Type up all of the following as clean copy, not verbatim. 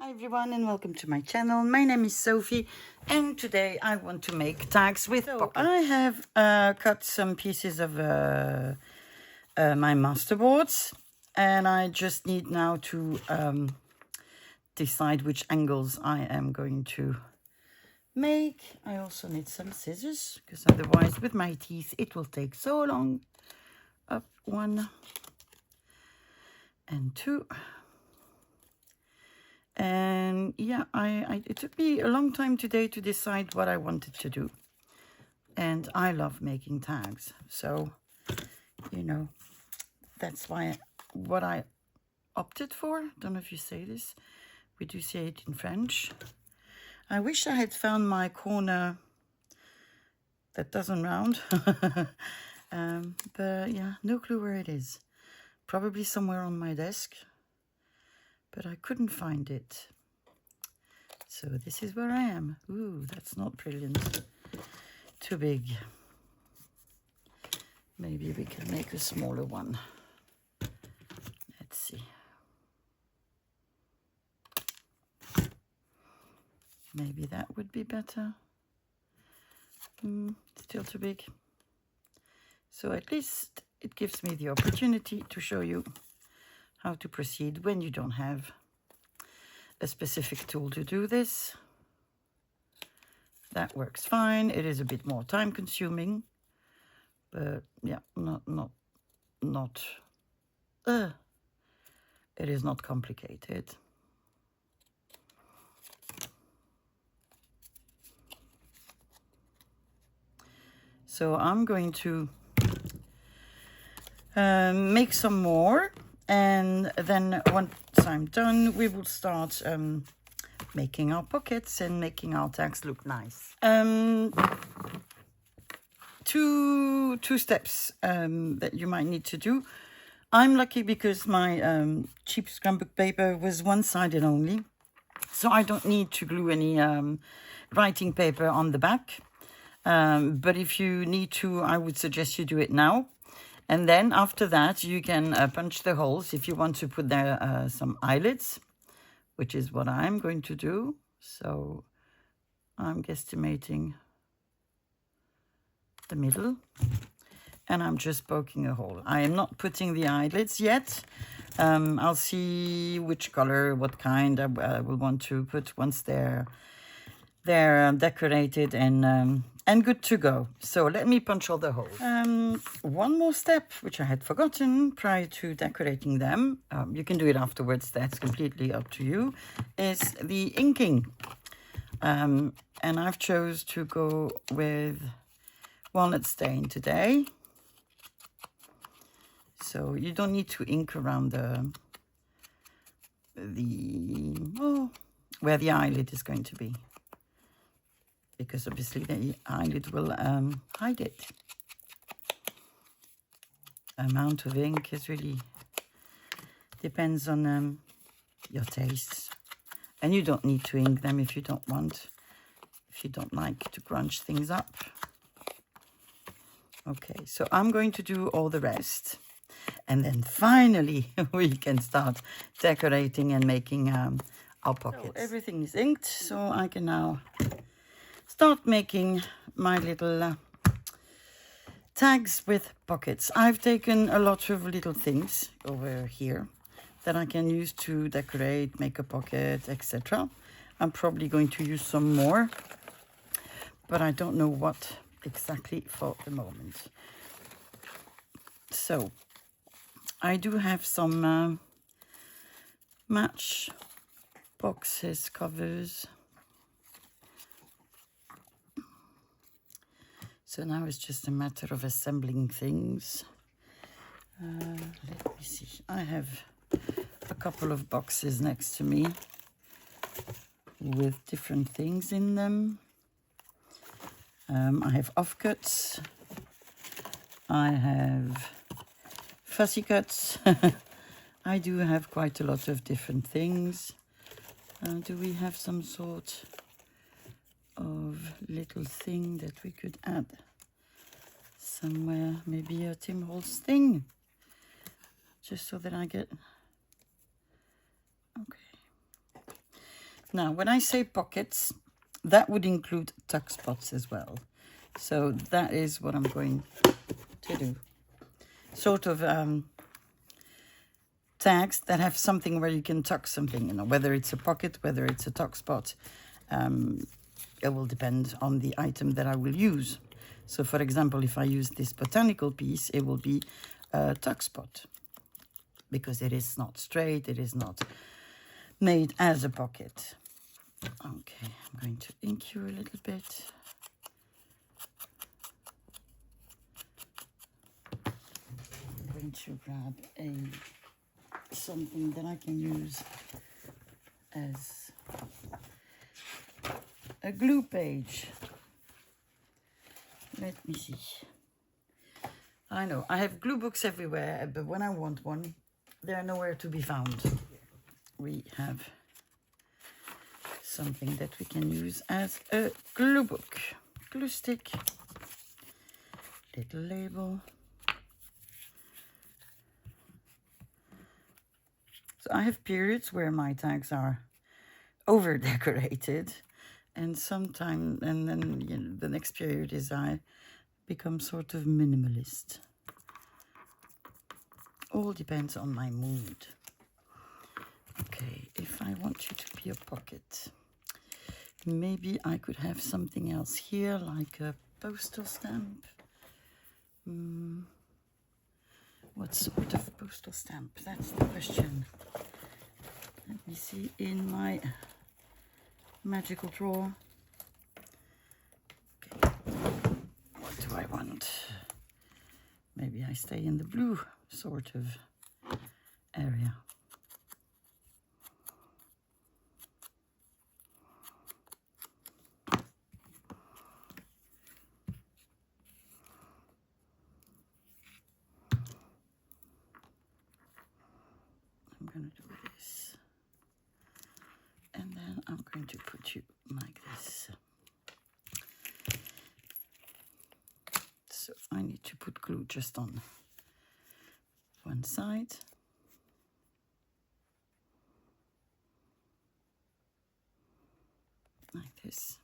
Hi everyone and welcome to my channel. My name is Sophie and today I want to make tags with pockets. I have cut some pieces of my masterboards and I just need now to decide which angles I am going to make. I also need some scissors because otherwise with my teeth it will take so long. Up 1 and 2. And yeah, it took me a long time today to decide what I wanted to do. And I love making tags. So, you know, that's what I opted for. Don't know if you say this. We do say it in French. I wish I had found my corner that doesn't round. But yeah, no clue where it is. Probably somewhere on my desk. But I couldn't find it. So this is where I am. Ooh, that's not brilliant. Too big. Maybe we can make a smaller one. Let's see. Maybe that would be better. Still too big. So at least it gives me the opportunity to show you how to proceed when you don't have a specific tool to do this. That works fine. It is a bit more time consuming, but yeah, it is not complicated. So I'm going to make some more. And then once I'm done, we will start making our pockets and making our tags look nice. Two steps that you might need to do. I'm lucky because my cheap scrapbook paper was one-sided only. So I don't need to glue any writing paper on the back. But if you need to, I would suggest you do it now. And then after that, you can punch the holes if you want to put there some eyelets, which is what I'm going to do. So I'm guesstimating the middle, and I'm just poking a hole. I am not putting the eyelets yet. I'll see which color, what kind I will want to put once they're decorated and good to go. So let me punch all the holes. One more step, which I had forgotten prior to decorating them, you can do it afterwards, that's completely up to you, is the inking. And I've chose to go with walnut stain today. So you don't need to ink around where the eyelid is going to be, because obviously the eyelid will hide it. Amount of ink is really depends on your tastes, and you don't need to ink them if you don't like to crunch things up. Okay, so I'm going to do all the rest, and then finally we can start decorating and making our pockets. So everything is inked, so I can now start making my little tags with pockets. I've taken a lot of little things over here that I can use to decorate, make a pocket, etc. I'm probably going to use some more, but I don't know what exactly for the moment. So I do have some match boxes, covers. So now it's just a matter of assembling things. Let me see. I have a couple of boxes next to me with different things in them. I have offcuts. I have fussy cuts. I do have quite a lot of different things. Do we have some sort of little thing that we could add somewhere? Maybe a Tim Holtz thing, just so that I get okay. Now, when I say pockets, that would include tuck spots as well. So that is what I'm going to do. Sort of tags that have something where you can tuck something, you know, whether it's a pocket, whether it's a tuck spot. It will depend on the item that I will use. So for example, if I use this botanical piece, it will be a tuck spot because it is not straight, it is not made as a pocket. Okay, I'm going to ink you a little bit. I'm going to grab something that I can use as a glue page. Let me see. I know, I have glue books everywhere, but when I want one, they are nowhere to be found. We have something that we can use as a glue book. Glue stick, little label. So I have periods where my tags are over decorated, and sometimes, and then you know, the next period is I become sort of minimalist. All depends on my mood. Okay, if I want you to be a pocket, maybe I could have something else here, like a postal stamp. What sort of postal stamp? That's the question. Let me see in my magical drawer. Okay. What do I want? Maybe I stay in the blue sort of area. I'm going to do this. And then I'm going to put you like this. So I need to put glue just on one side. Like this.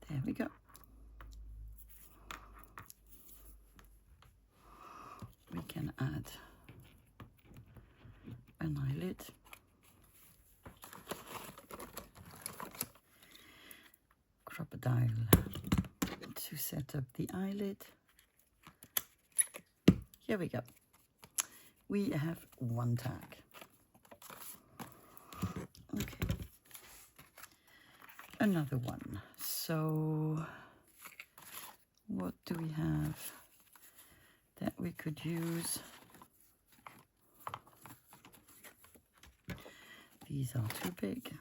There we go. We can add an eyelid. Crocodile to set up the eyelid. Here we go. We have one tag. Okay. Another one. So what do we have that we could use? These are too big.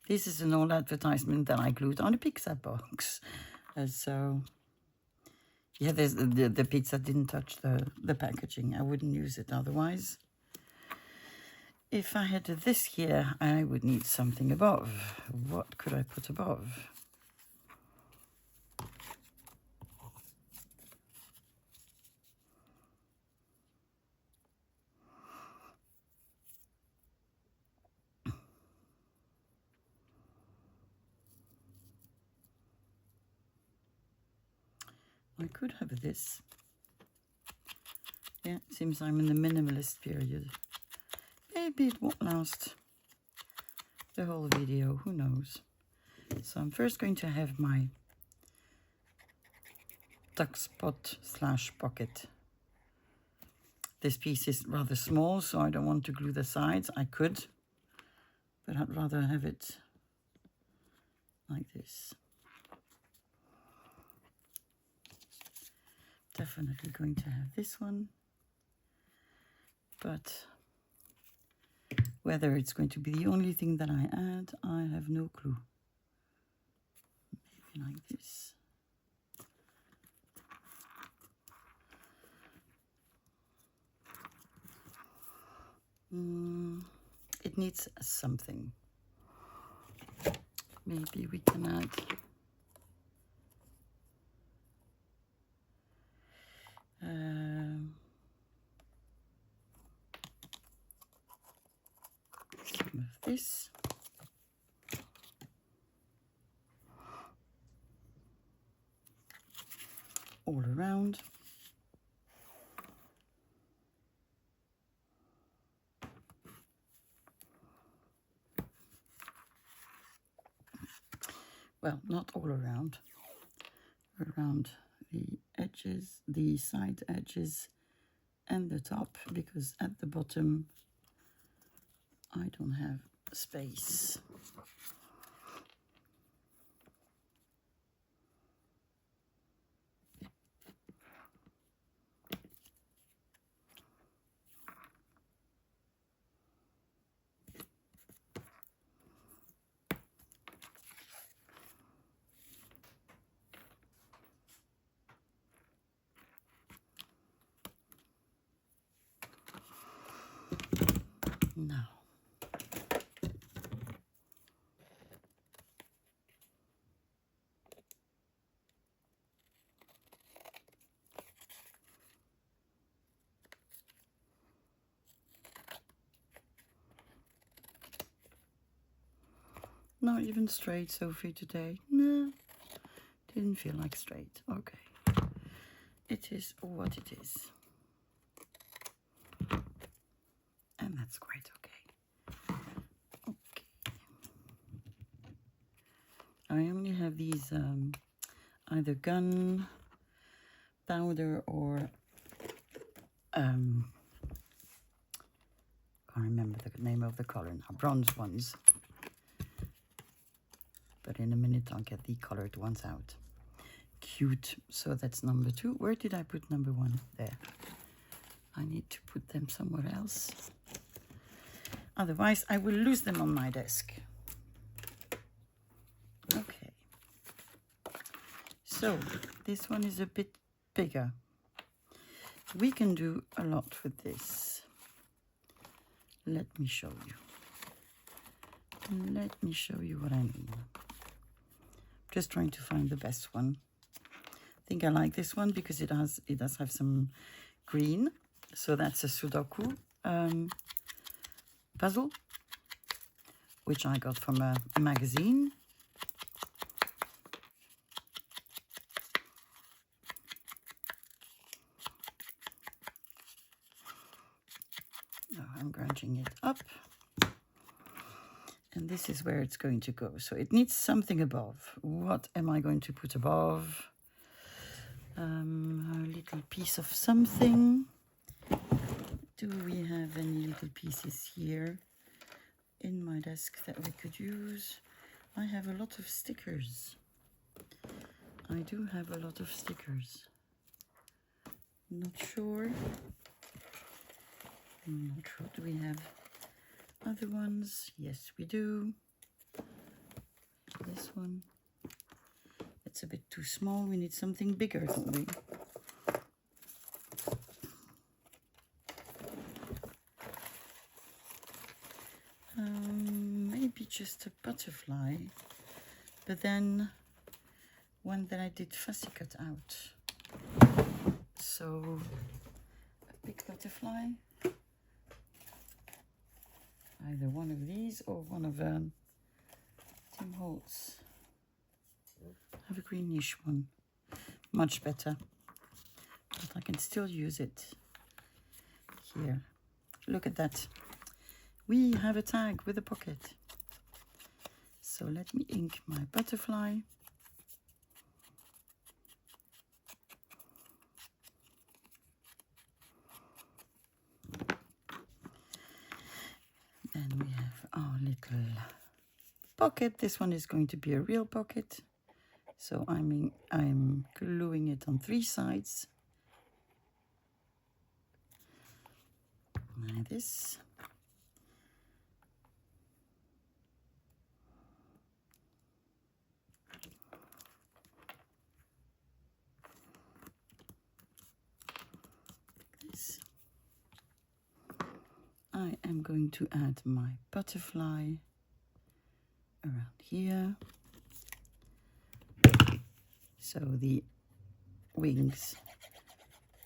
This is an old advertisement that I glued on a pizza box. So, yeah, there's the pizza didn't touch the packaging. I wouldn't use it otherwise. If I had this here, I would need something above. What could I put above? I could have this. Yeah, it seems I'm in the minimalist period. Maybe it won't last the whole video, who knows. So I'm first going to have my tuck spot / pocket. This piece is rather small, so I don't want to glue the sides. I could, but I'd rather have it like this. Definitely going to have this one, but whether it's going to be the only thing that I add, I have no clue. Maybe like this. It needs something. Maybe we can add some of this. All around. Well, not all around. Around the edges, the side edges, and the top, because at the bottom I don't have space. Now, not even straight, Sophie, today. No, didn't feel like straight. Okay, it is what it is. And that's quite okay. Okay. I only have these either gun powder or can't remember the name of the color now, bronze ones. But in a minute I'll get the colored ones out. Cute. So that's number 2. Where did I put number 1? There. I need to put them somewhere else. Otherwise I will lose them on my desk. Okay. So this one is a bit bigger. We can do a lot with this. Let me show you. Let me show you what I mean. Just trying to find the best one. I think I like this one because it does have some green. So that's a Sudoku puzzle, which I got from a magazine. Now I'm grunching it up. And this is where it's going to go. So it needs something above. What am I going to put above? A little piece of something. Do we have any little pieces here in my desk that we could use? I have a lot of stickers. I do have a lot of stickers. Not sure. I'm not sure. Do we have other ones? Yes, we do. This one. It's a bit too small. We need something bigger, don't we? Maybe just a butterfly, but then one that I did fussy cut out. So a big butterfly. Either one of these or one of Tim Holtz. Have a greenish one. Much better. But I can still use it. Here. Look at that. We have a tag with a pocket. So let me ink my butterfly. Then we have our little pocket. This one is going to be a real pocket. So I'm gluing it on 3 sides. Like this. I am going to add my butterfly around here. So the wings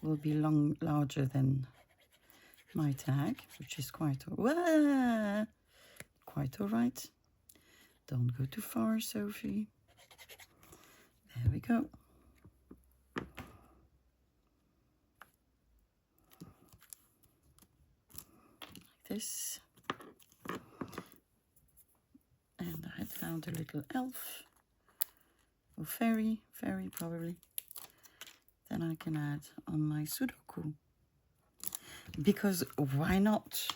will be larger than my tag, which is quite quite all right. Don't go too far, Sophie. There we go. Like this. And I found a little elf. Or fairy probably. Then I can add on my Sudoku. Because why not?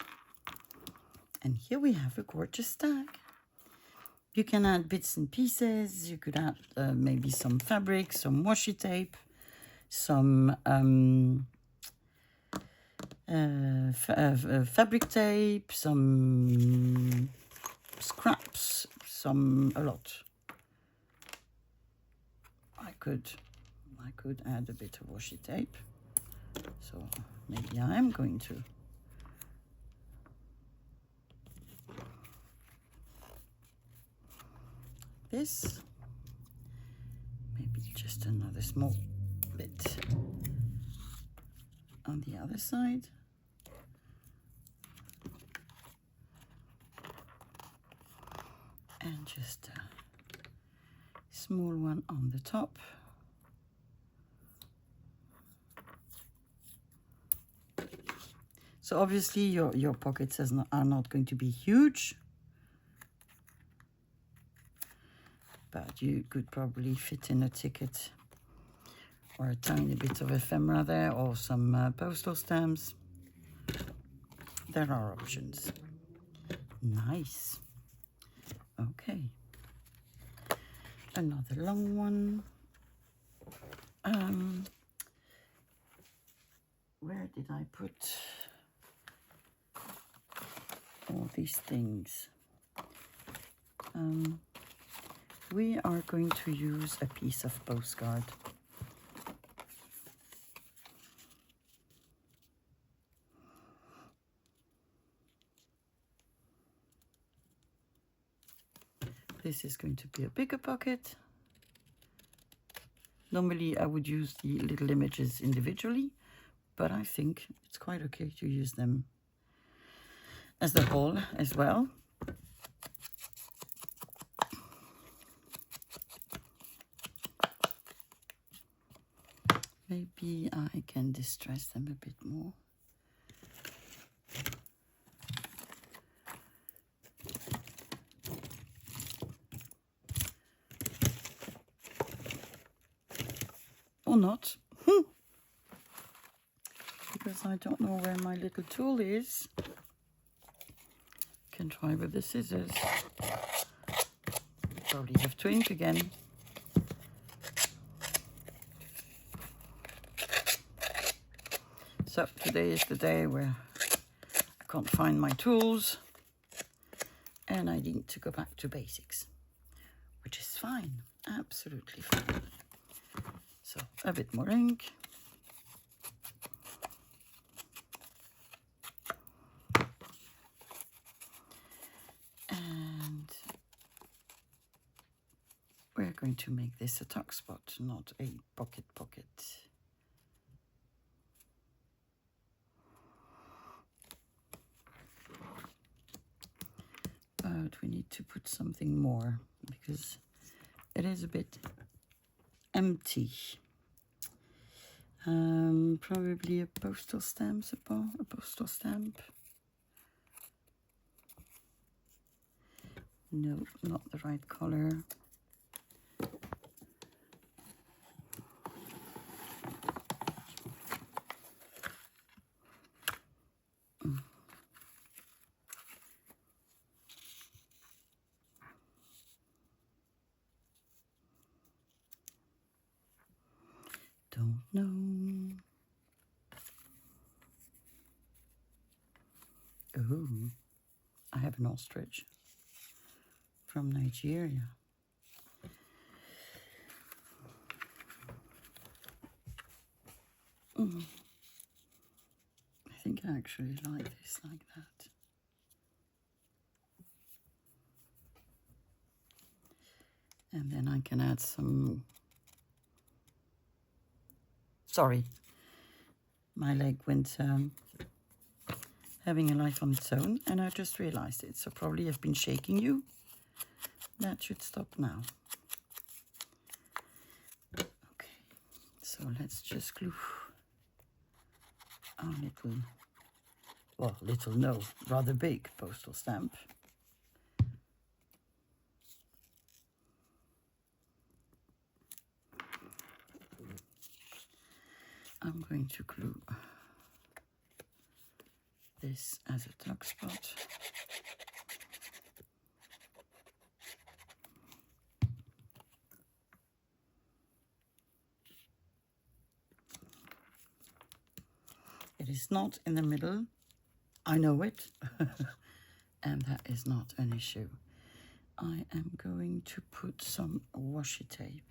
And here we have a gorgeous stack. You can add bits and pieces. You could add maybe some fabric, some washi tape, some fabric tape, some scraps, a lot. I could add a bit of washi tape. So maybe I am going to. This, maybe just another small bit on the other side. And just a small one on the top. So obviously your pockets are not going to be huge, but you could probably fit in a ticket or a tiny bit of ephemera there, or some postal stamps. There are options. Nice. Okay. Another long one. Where did I put all these things? We are going to use a piece of postcard. This is going to be a bigger pocket. Normally I would use the little images individually, but I think it's quite okay to use them as the whole as well. Maybe I can distress them a bit more. Or not. Because I don't know where my little tool is. Can try with the scissors. Probably have to ink again. So today is the day where I can't find my tools and I need to go back to basics, which is fine, absolutely fine. So a bit more ink. And we're going to make this a tuck spot, not a pocket. But we need to put something more because it is a bit empty. Probably a postal stamp, a postal stamp. No, not the right color. Don't know. Oh, I have an ostrich from Nigeria. I think I actually like this like that. And then I can add some... Sorry, my leg went a having a life on its own, and I just realized it. So probably I've been shaking you. That should stop now. Okay, so let's just glue our little, well, little no, rather big postal stamp. I'm going to glue this as a tuck spot. It is not in the middle, I know it, and that is not an issue. I am going to put some washi tape.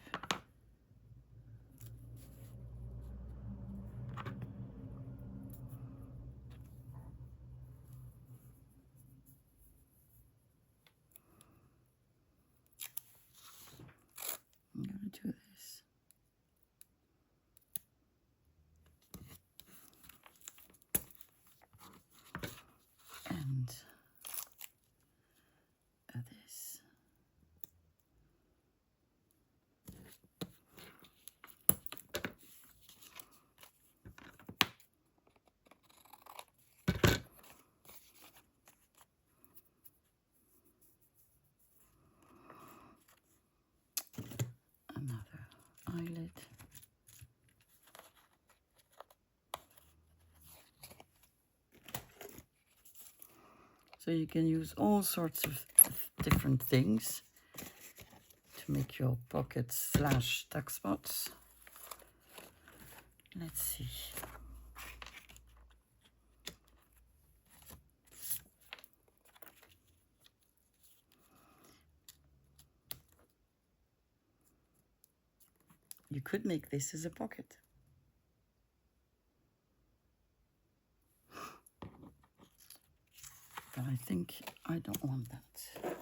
I'm going to do this. And this. Another eyelid. So you can use all sorts of different things to make your pockets / tuck spots. Let's see. You could make this as a pocket. But I think I don't want that.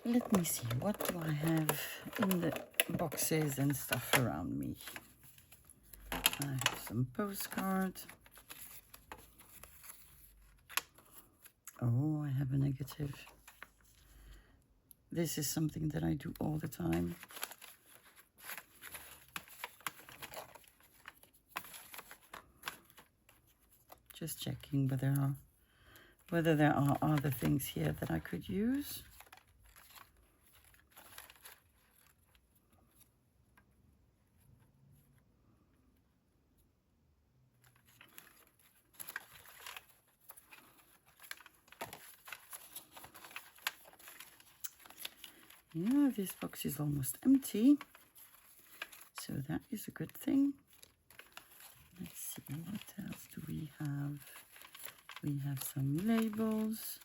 Let me see, what do I have in the boxes and stuff around me? I have some postcards. Oh, I have a negative. This is something that I do all the time. Just checking whether there are other things here that I could use. Yeah, this box is almost empty, so that is a good thing. Let's see, what else do we have? We have some labels.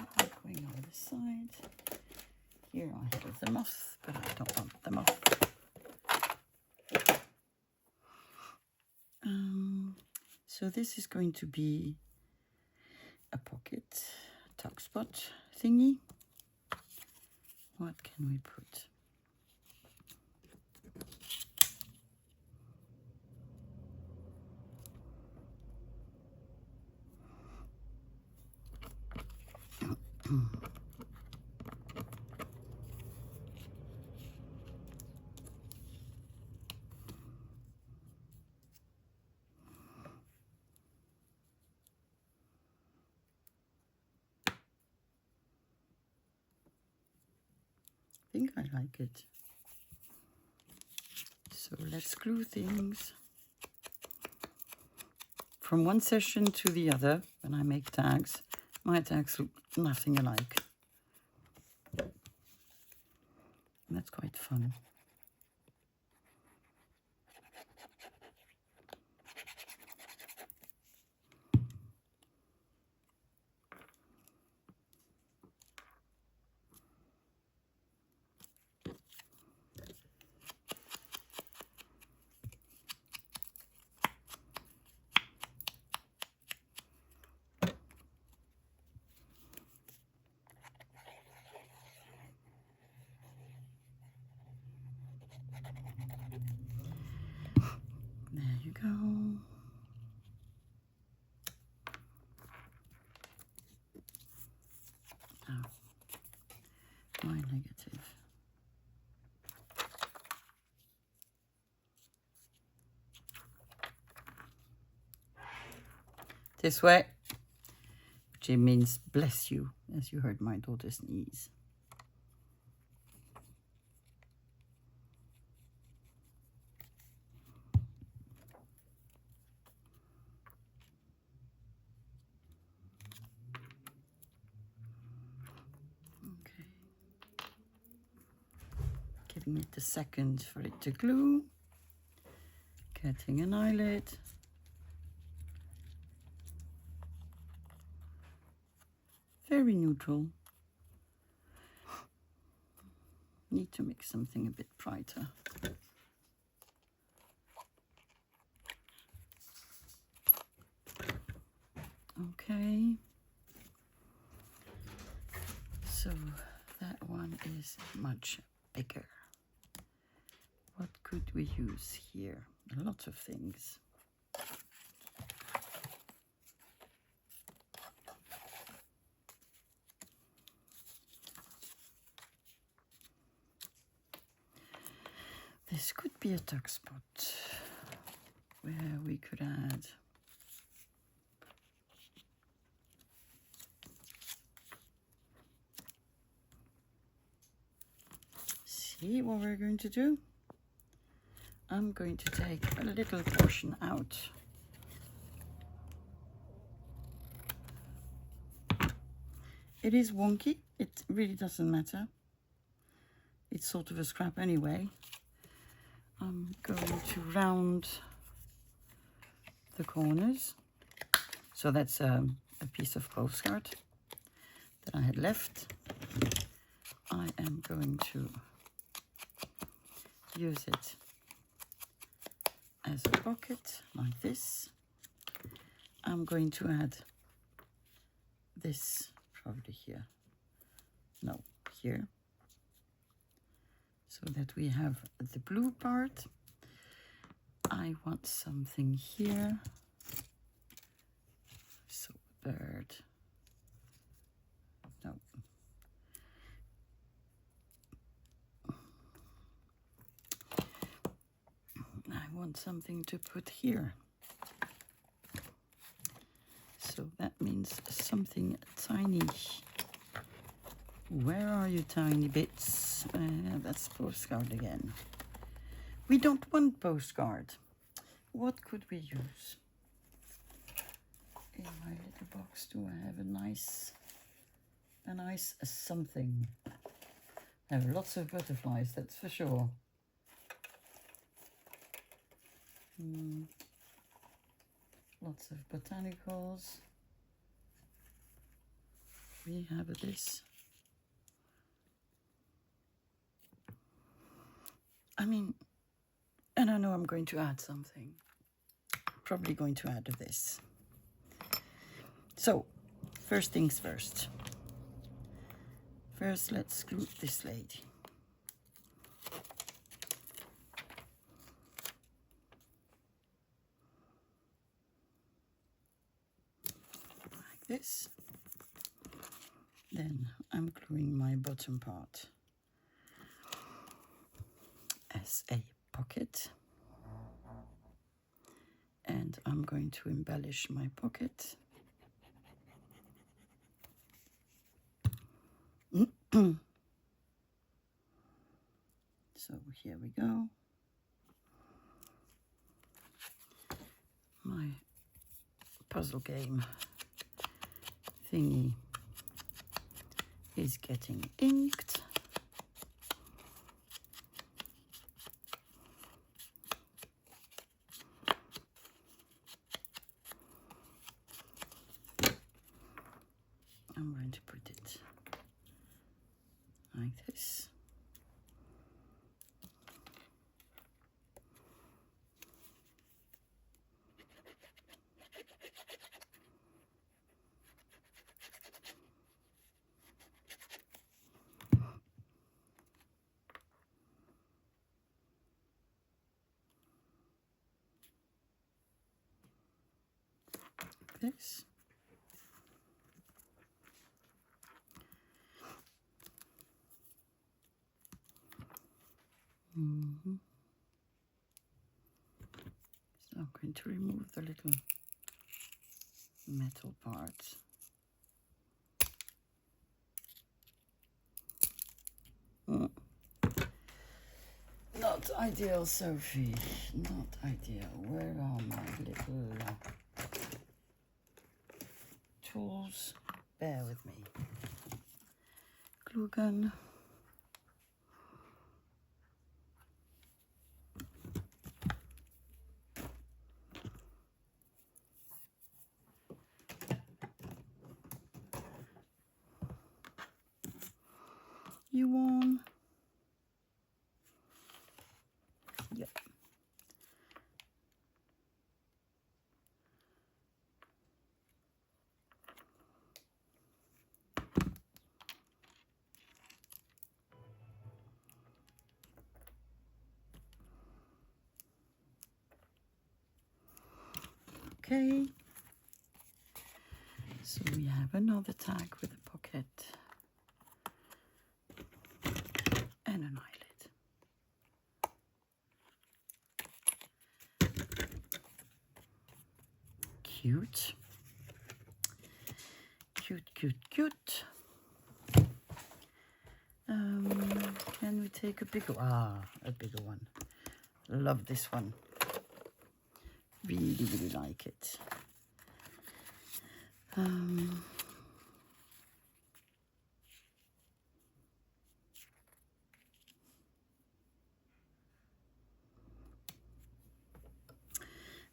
Okay, going on the side. Here I have the moth, but I don't want the moth. So this is going to be a pocket tuck spot thingy. What can we put? I think I like it. So let's glue things from one session to the other. When I make tags, my tags look nothing alike. And that's quite fun. There you go. Now, my negative. This way, which means bless you, as you heard my daughter sneeze. Okay. Giving it a second for it to glue. Getting an eyelid. Very neutral. Need to make something a bit brighter. Okay. So that one is much bigger. What could we use here? A lot of things. This could be a tuck spot where we could add see what we're going to do. I'm going to take a little portion out. It is wonky, it really doesn't matter. It's sort of a scrap anyway. I'm going to round the corners. So that's a piece of postcard that I had left. I am going to use it as a pocket like this. I'm going to add this probably here. No, here. So that we have the blue part. I want something here. So bird. No. I want something to put here. So that means something tiny. Where are you, tiny bits? That's postcard again. We don't want postcard. What could we use? In my little box, do I have a nice something? I have lots of butterflies, that's for sure. Lots of botanicals. We have this. I mean, and I know I'm going to add something. Probably going to add this. So, first things first. First, let's glue this lady. Like this. Then I'm gluing my bottom part as a pocket, and I'm going to embellish my pocket. So here we go. My puzzle game thingy is getting inked. I'm going to put it like this. this. So I'm going to remove the little metal parts. Not ideal, Sophie. Not ideal. Where are my little tools? Bear with me. Glue gun. You on? Yep. Okay. So we have another tag with a pocket and an eyelet. Cute. Cute, cute, cute. Can we take a bigger? A bigger one. Love this one. Really, really like it.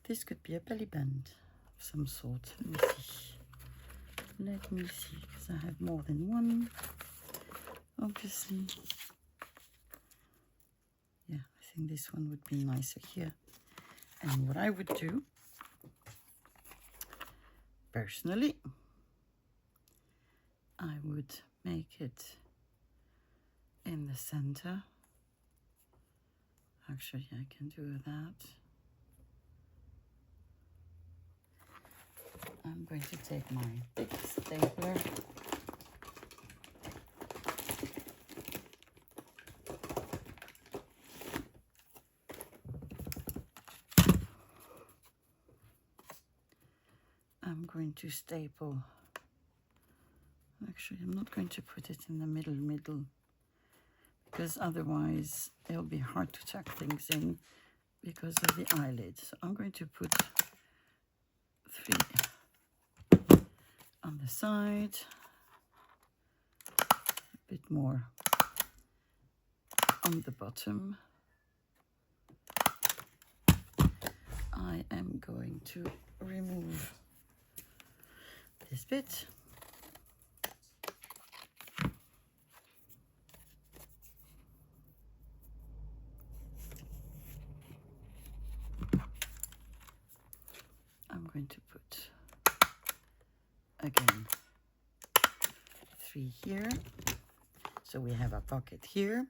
This could be a belly band of some sort. Let me see, because I have more than one, obviously. Yeah, I think this one would be nicer here. And what I would do, personally, I would make it in the center. Actually, I can do that. I'm going to take my big stapler. I'm going to staple. Actually, I'm not going to put it in the middle, because otherwise it'll be hard to tuck things in because of the eyelid. So I'm going to put 3 on the side, a bit more on the bottom. I am going to remove this bit. I'm going to put, again, 3 here. So we have a pocket here.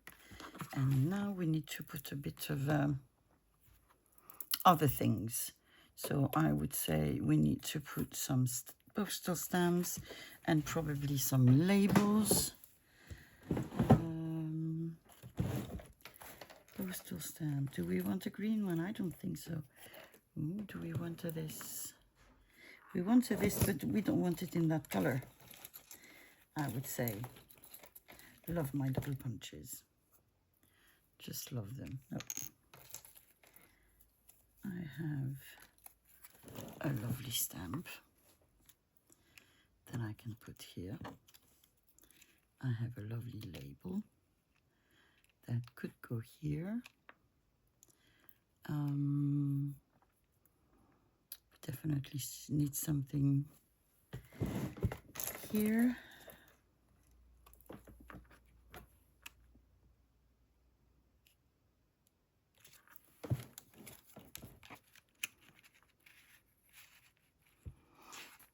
And now we need to put a bit of other things. So I would say we need to put some postal stamps and probably some labels. Postal stamp. Do we want a green one? I don't think so. Do we want this? We wanted this, but we don't want it in that color. I would say. Love my little punches. Just love them. Oh. I have a lovely stamp that I can put here. I have a lovely label that could go here. Definitely need something here.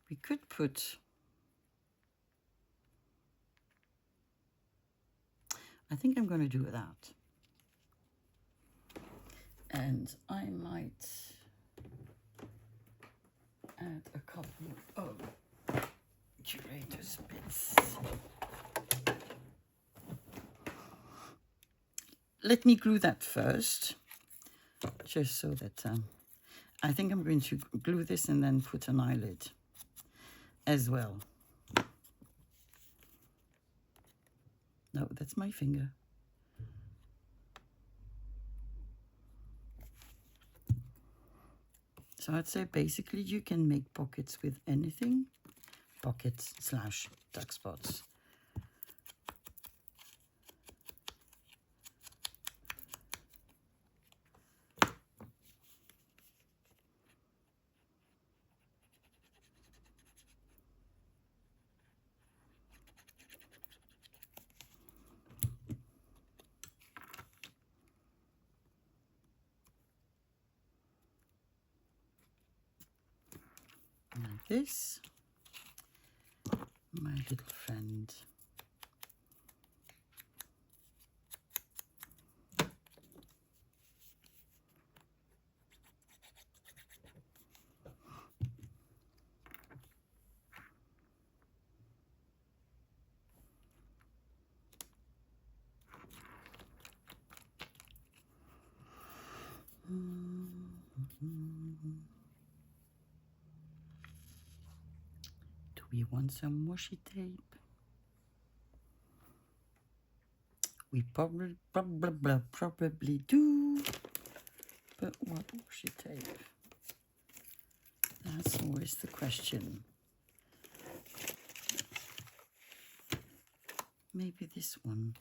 We could put, I think I'm going to do that. And I might add a couple of curator's bits. Let me glue that first, just so that I think I'm going to glue this and then put an eyelid as well. No, that's my finger. So I'd say basically you can make pockets with anything. Pockets / duck spots. Like this. My little friend. Do we want some washi tape? We probably do, but what washi tape? That's always the question. Maybe this one.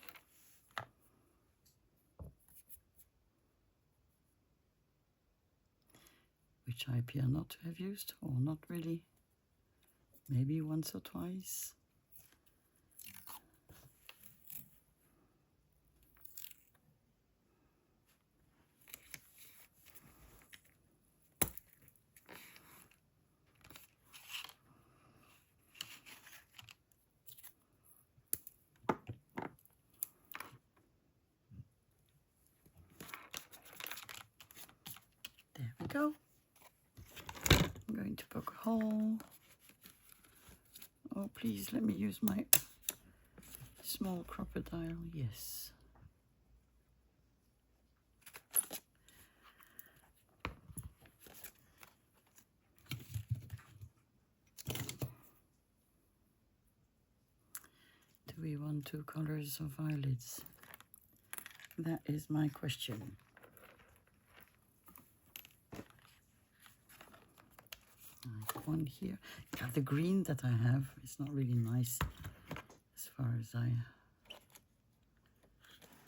Which I appear not to have used, or not really. Maybe once or twice. There we go. I'm going to poke a hole. Oh, please let me use my small crocodile. Yes. Do we want 2 colors of eyelids? That is my question. I have one here. Yeah, the green that I have is not really nice as far as I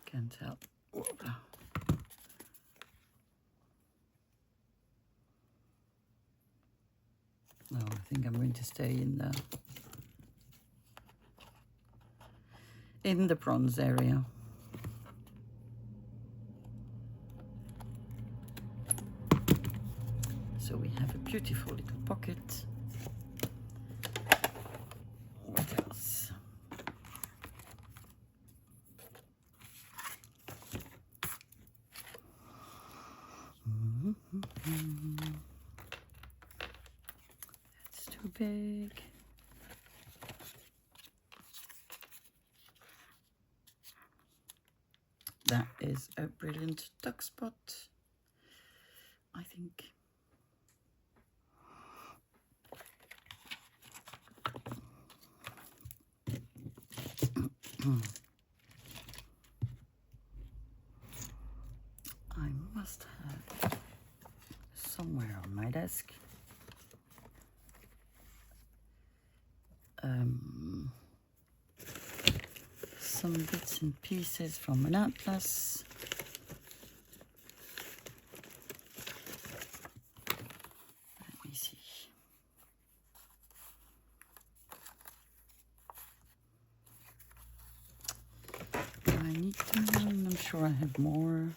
can tell. Whoopla. No, I think I'm going to stay in the bronze area. So we have a beautiful little pocket. What else? That's too big. That is a brilliant duck spot, I think. I must have somewhere on my desk some bits and pieces from an atlas. Let me see. I need them. I'm sure I have more.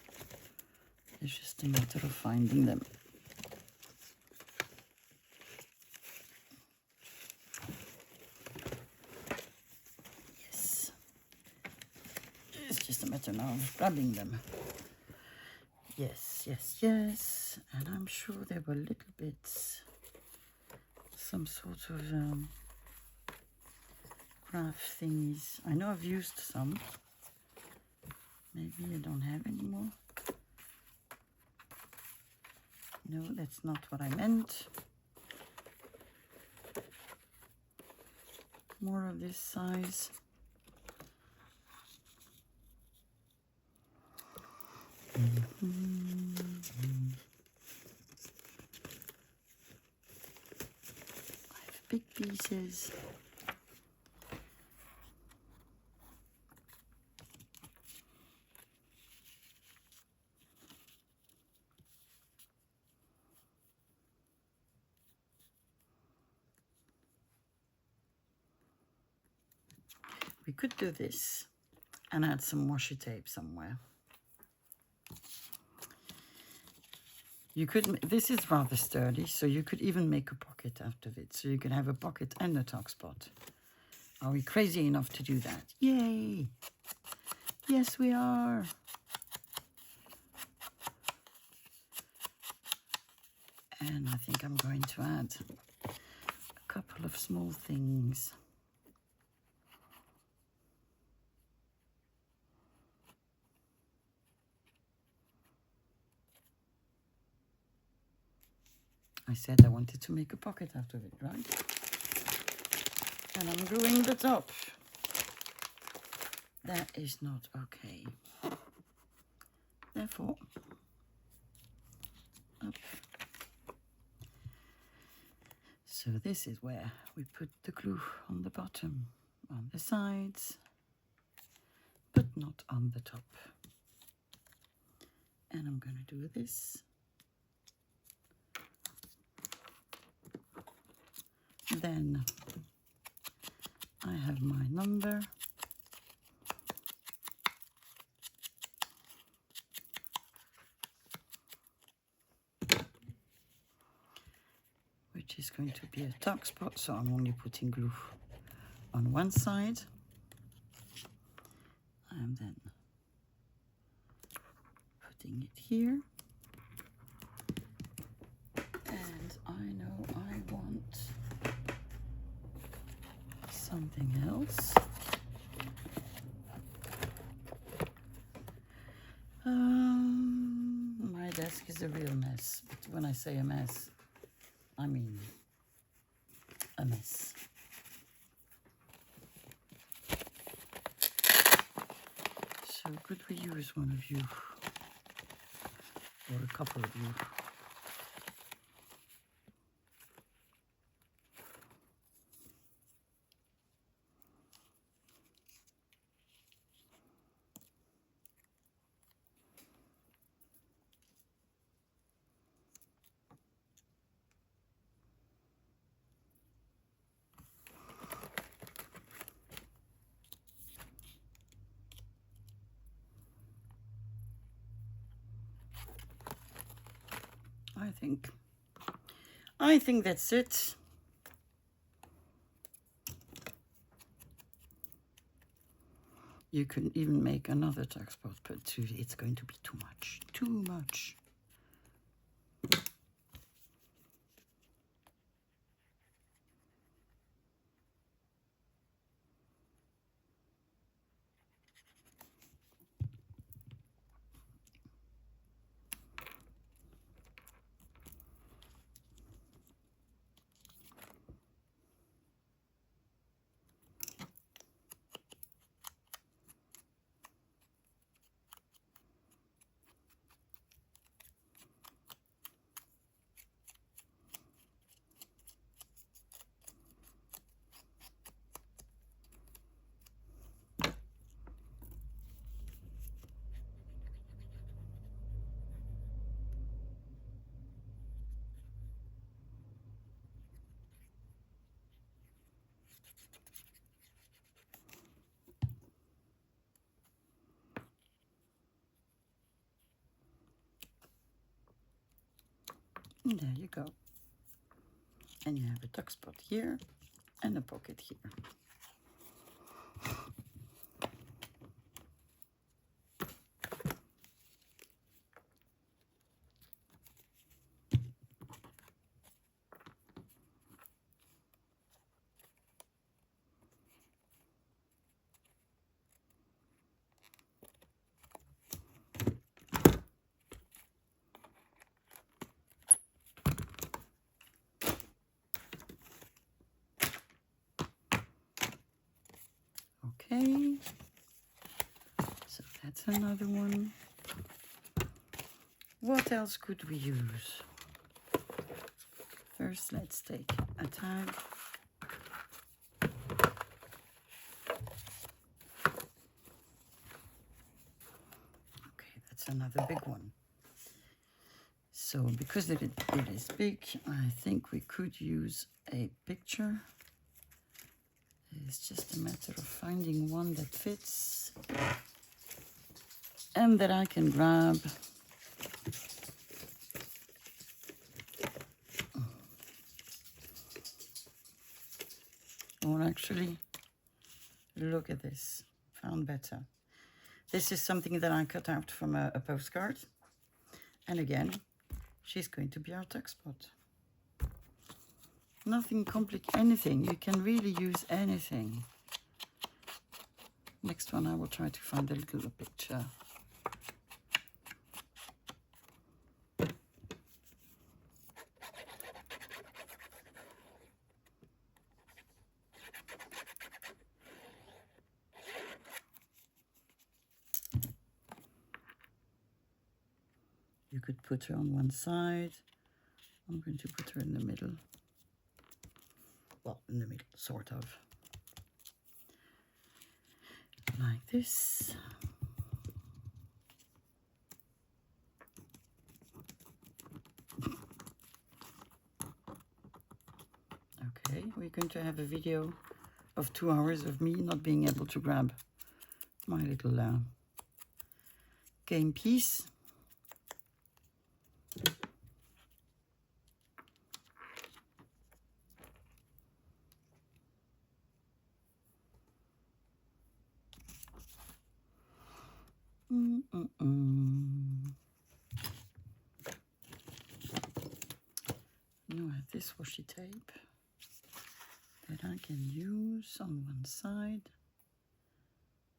It's just a matter of finding them. Yes. It's just a matter now of grabbing them. Yes, yes, yes. And I'm sure there were little bits some sort of craft thingies. I know I've used some. Maybe I don't have any more. No, that's not what I meant. More of this size. I have big pieces. We could do this and add some washi tape somewhere. You could, this is rather sturdy, so you could even make a pocket out of it. So you could have a pocket and a tuck spot. Are we crazy enough to do that? Yay! Yes, we are. And I think I'm going to add a couple of small things. I said I wanted to make a pocket out of it, right? And I'm gluing the top. That is not okay. Therefore, up. So this is where we put the glue on the bottom, on the sides, but not on the top. And I'm going to do this. Then I have my number. Which is going to be a tuck spot, so I'm only putting glue on one side. And then putting it here. And I know I want something else. My desk is a real mess, but when I say a mess, I mean a mess. So could we use one of you, or a couple of you? I think that's it. You can even make another tuck spot, but it's going to be too much. Too much. And there you go. And you have a tuck spot here and a pocket here. Okay, so that's another one. What else could we use? First, let's take a tag. Okay, that's another big one. So because it is big, I think we could use a picture. It's just a matter of finding one that fits and that I can grab. Or actually, look at this. Found better. This is something that I cut out from a postcard. And again, she's going to be our tuck spot. Nothing complicated, anything. You can really use anything. Next one, I will try to find a little picture. You could put her on one side. I'm going to put her in the middle. Well, in the middle, sort of. Like this. Okay, we're going to have a video of 2 hours of me not being able to grab my little game piece. Now I have this washi tape that I can use on one side,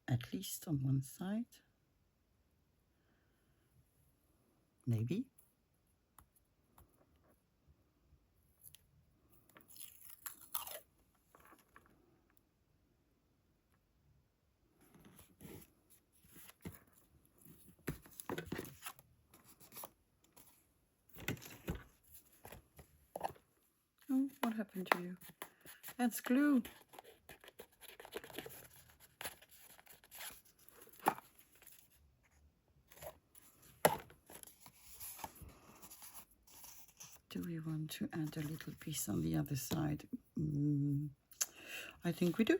at least on one side, maybe. Oh, what happened to you? That's glue. Do we want to add a little piece on the other side? I think we do.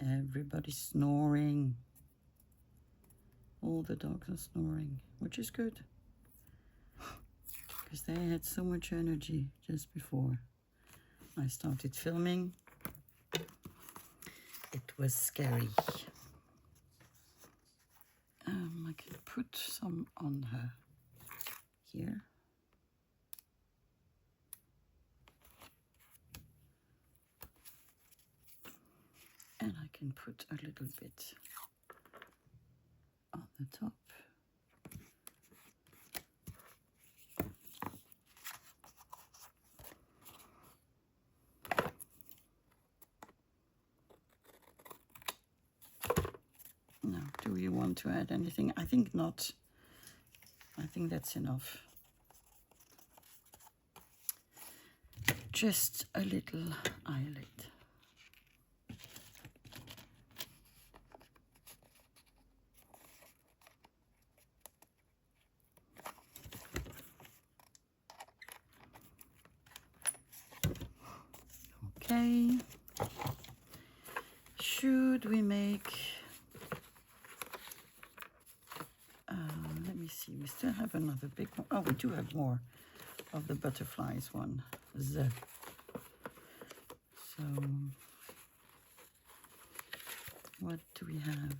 Everybody's snoring. All the dogs are snoring, which is good. Because they had so much energy just before I started filming. It was scary. I can put some on her here. And I can put a little bit on the top. Now, do you want to add anything? I think not. I think that's enough. Just a little eyelet. Okay. Should we make... let me see. We still have another big one. Oh, we do have more of the butterflies one. So, what do we have?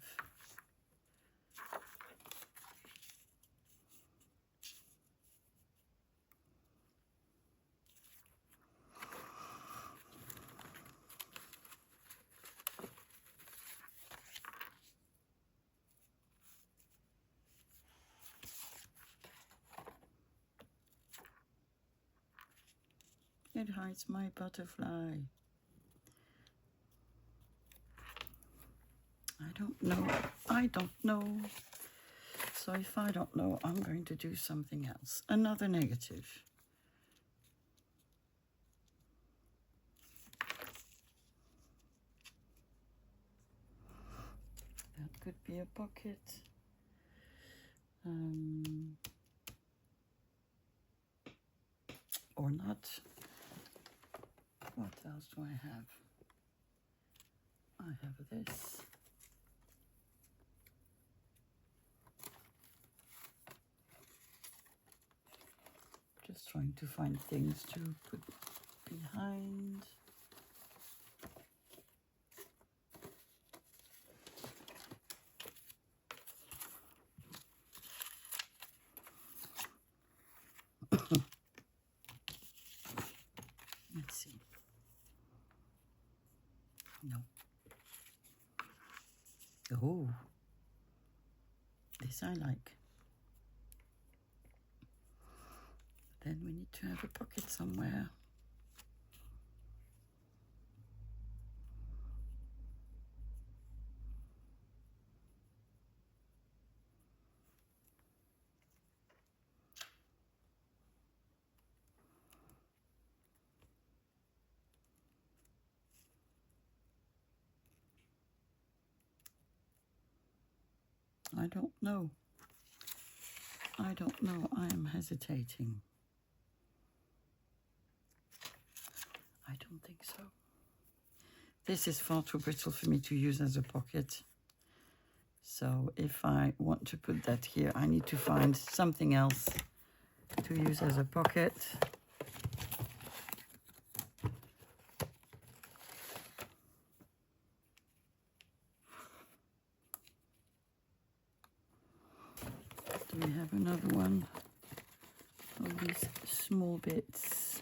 It hides my butterfly. I don't know. I don't know. So if I don't know, I'm going to do something else. Another negative. That could be a pocket. Or not. What else do I have? I have this. Just trying to find things to put behind. Let's see. No. Oh, this I like. Then we need to have a pocket somewhere. I don't know. I don't know. I am hesitating. I don't think so. This is far too brittle for me to use as a pocket. So if I want to put that here, I need to find something else to use as a pocket. Do we have another one of these small bits?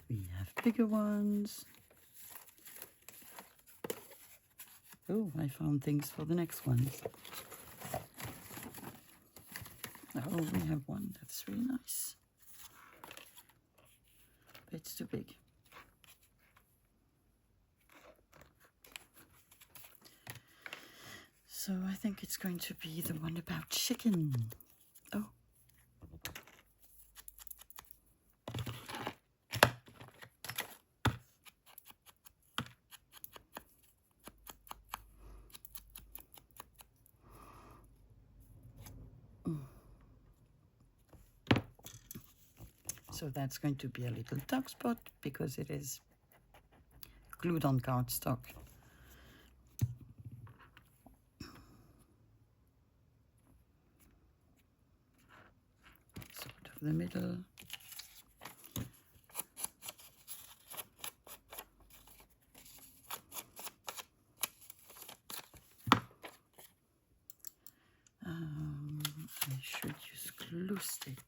We have bigger ones. Oh, I found things for the next ones. Oh, we have one that's really nice. But it's too big. So I think it's going to be the one about chicken. Oh. So that's going to be a little dark spot because it is glued on cardstock. Sort of the middle. I should use glue stick.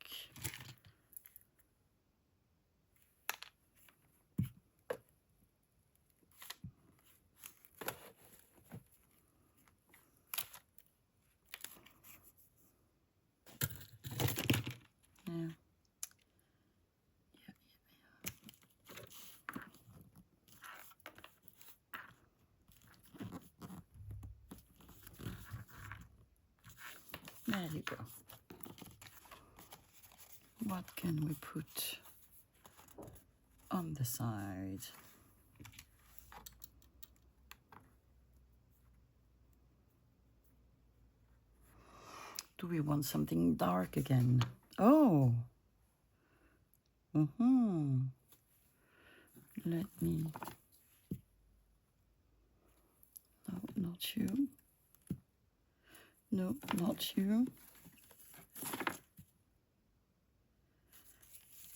There you go. What can we put on the side? Do we want something dark again? Oh. Let me. No, not you. No, not you.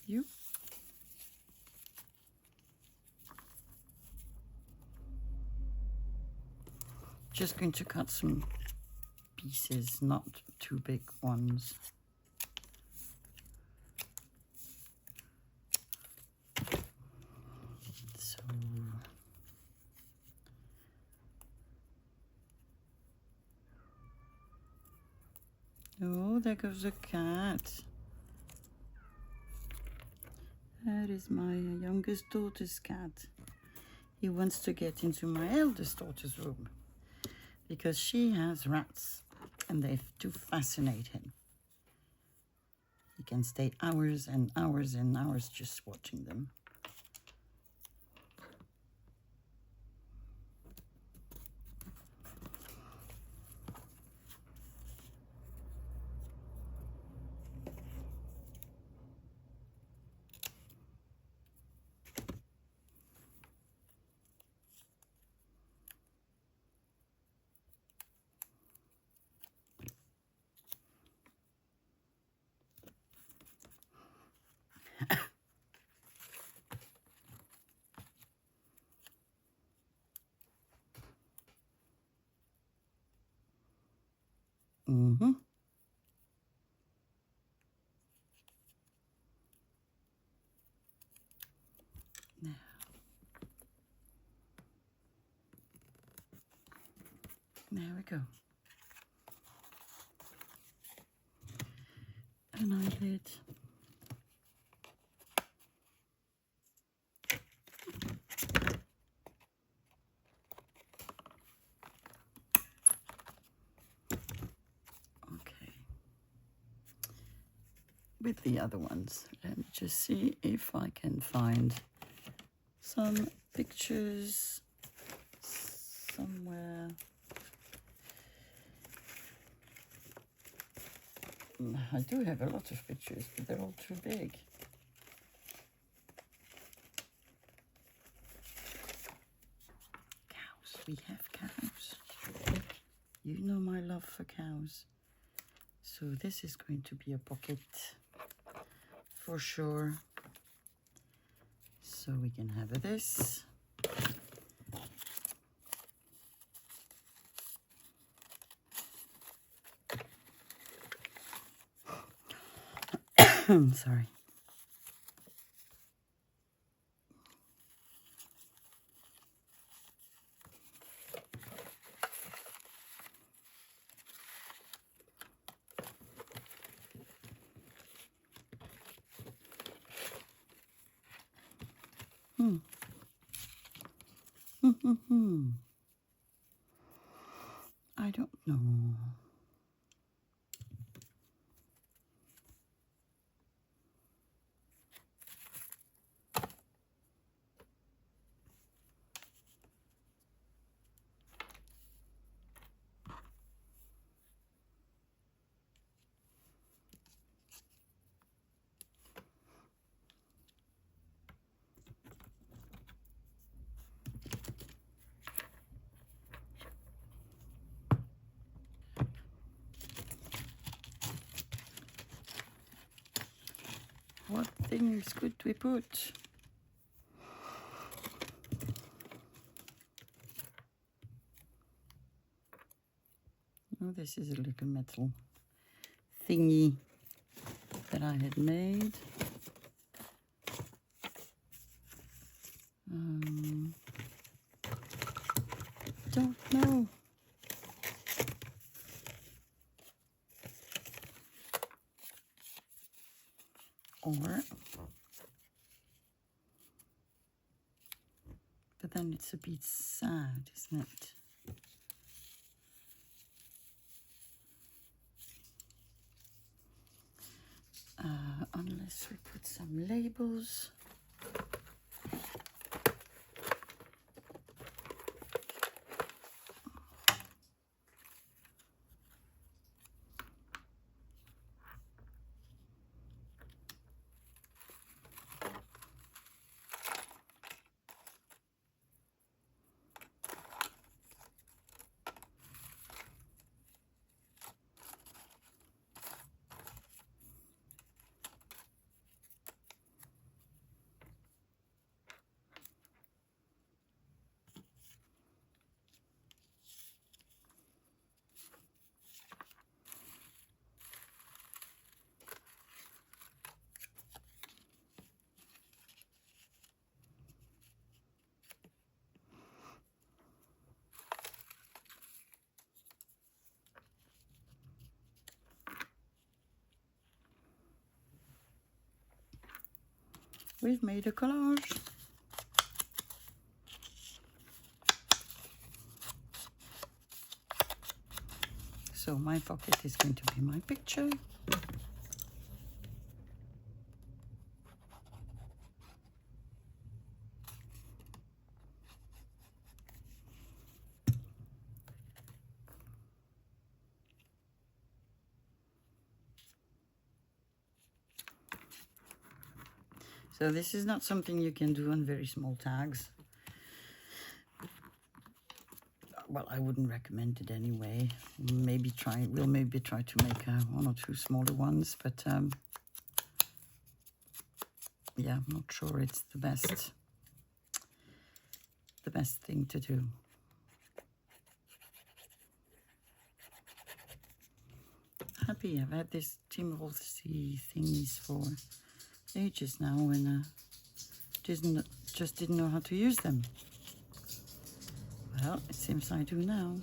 You. Just going to cut some pieces, not too big ones. So Oh, there goes a cat. That is my youngest daughter's cat. He wants to get into my eldest daughter's room because she has rats and they do fascinate him. He can stay hours and hours and hours just watching them. Mm-hmm. Now, there we go. An eyelid. Okay. With the other ones, let me just see if I can find some pictures somewhere. I do have a lot of pictures, but they're all too big. Cows, we have cows. You know my love for cows. So this is going to be a pocket for sure. So we can have this. Sorry. I don't know. What things could we put? Oh, this is a little metal thingy that I had made. Don't know. Or, but then it's a bit sad, isn't it? Unless we put some labels. we've made a collage. So my pocket is going to be my picture. So this is not something you can do on very small tags. Well, I wouldn't recommend it anyway. We'll maybe try to make one or two smaller ones, but yeah, I'm not sure it's the best thing to do. Happy, I've had this Soneasy thingies for ages now, and just didn't know how to use them. Well, it seems I do now.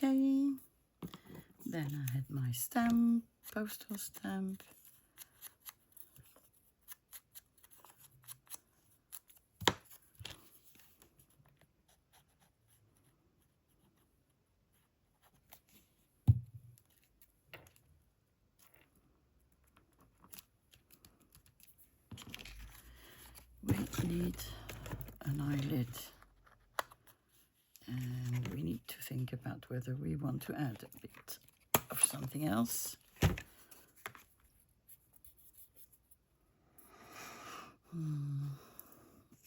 Okay, then I had my stamp, postal stamp. We need an eyelid, and we need to think about whether we want to add a bit of something else.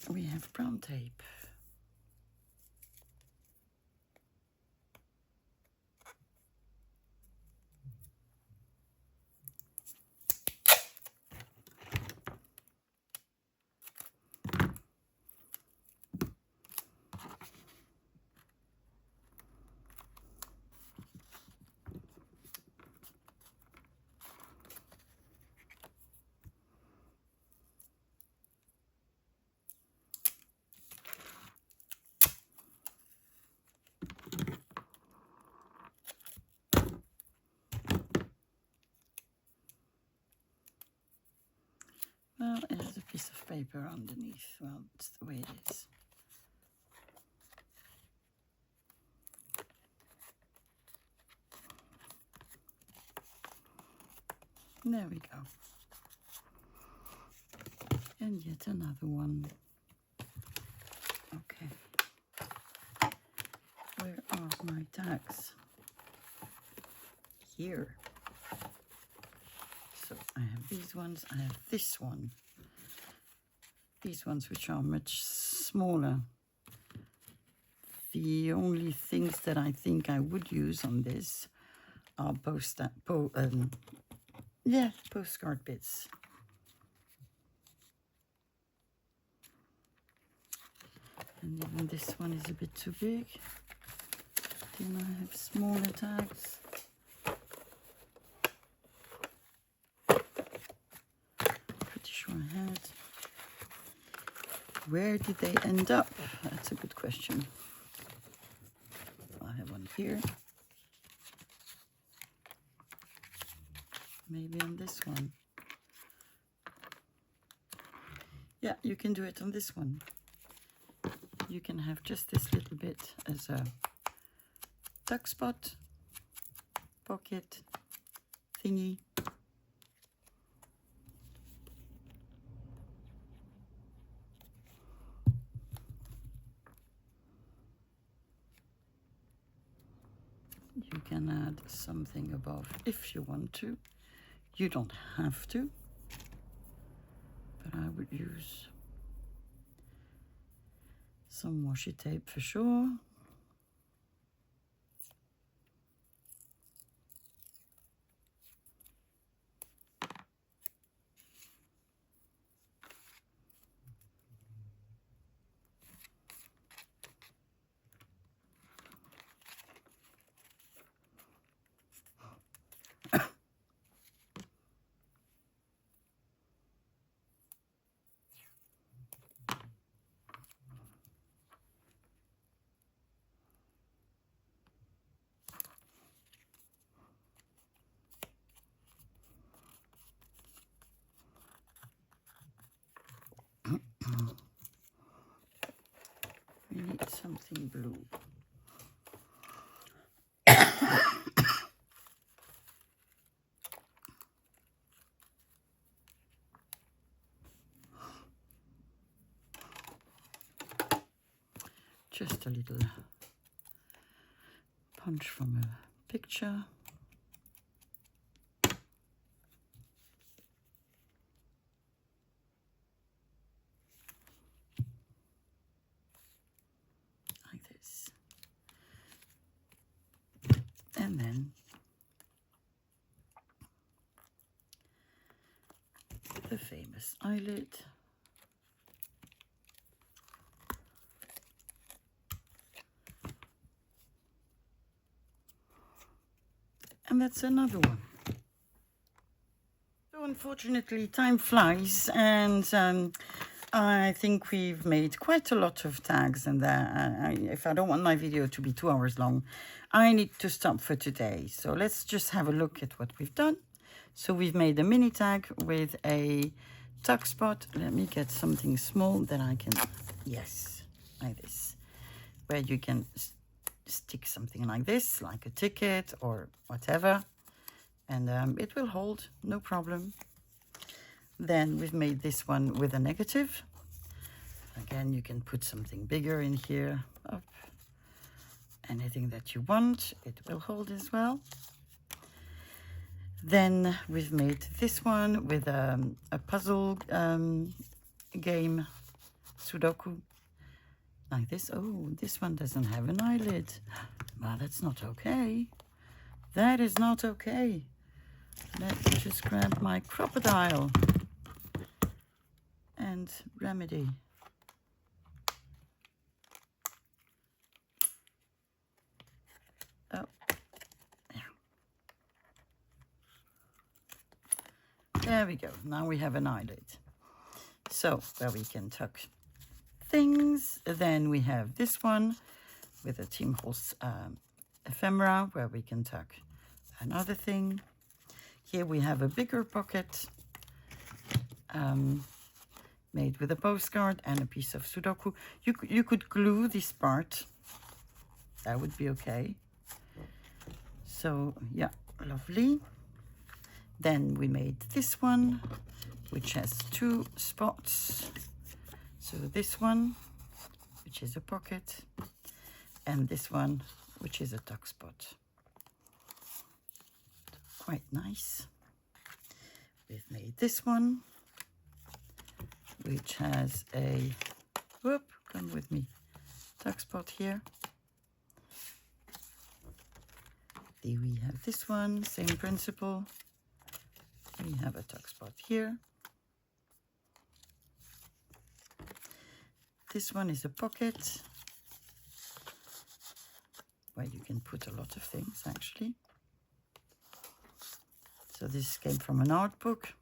We have brown tape. Well, it has a piece of paper underneath. Well, it's the way it is. There we go. And yet another one. Okay. Where are my tags? Here. So I have these ones, I have this one. These ones which are much smaller. The only things that I think I would use on this are postcard bits. And even this one is a bit too big. Then I have smaller tags. Pretty sure I had. Where did they end up? That's a good question. I have one here. Maybe on this one. Yeah, you can do it on this one. You can have just this little bit as a tuck spot, pocket, thingy. something above if you want to. You don't have to, but I would use some washi tape for sure. We need something blue. Just a little punch from a picture. Like this. And then the famous eyelid. And that's another one. So unfortunately, time flies, and I think we've made quite a lot of tags, and if I don't want my video to be 2 hours long, I need to stop for today. So let's just have a look at what we've done. So we've made a mini tag with a tuck spot. Let me get something small that I can, yes, like this, where you can stick something like this, like a ticket or whatever, and it will hold, no problem. Then we've made this one with a negative. Again, you can put something bigger in here, up, anything that you want, it will hold as well. Then we've made this one with a puzzle game, Sudoku, like this. Oh, this one doesn't have an eyelid. Well, that's not okay. That is not okay. Let me just grab my crocodile and remedy. Oh, there we go. Now we have an eyelid. So, where we can tuck things. Then we have this one with a Team Horse ephemera where we can tuck another thing. Here we have a bigger pocket made with a postcard and a piece of Sudoku. You could glue this part. That would be okay. So yeah, lovely. Then we made this one, which has 2 spots. So this one, which is a pocket, and this one, which is a tuck spot. Quite nice. We've made this one, which has a, whoop, come with me, tuck spot here. Then we have this one, same principle. We have a tuck spot here. This one is a pocket where you can put a lot of things actually. So this came from an art book.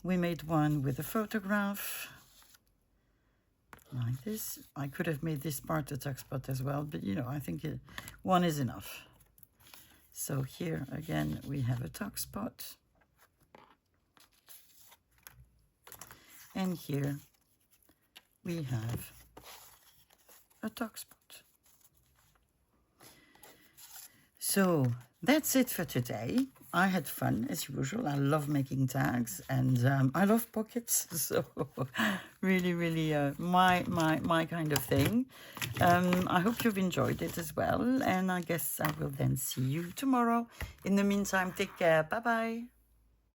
We made one with a photograph like this. I could have made this part a tuck spot as well, but you know, I think one is enough. So here again we have a tuck spot, and here we have a tuck spot. So that's it for today. I had fun as usual. I love making tags, and I love pockets. So really, really my kind of thing. I hope you've enjoyed it as well, and I guess I will then see you tomorrow. In the meantime, take care. Bye bye.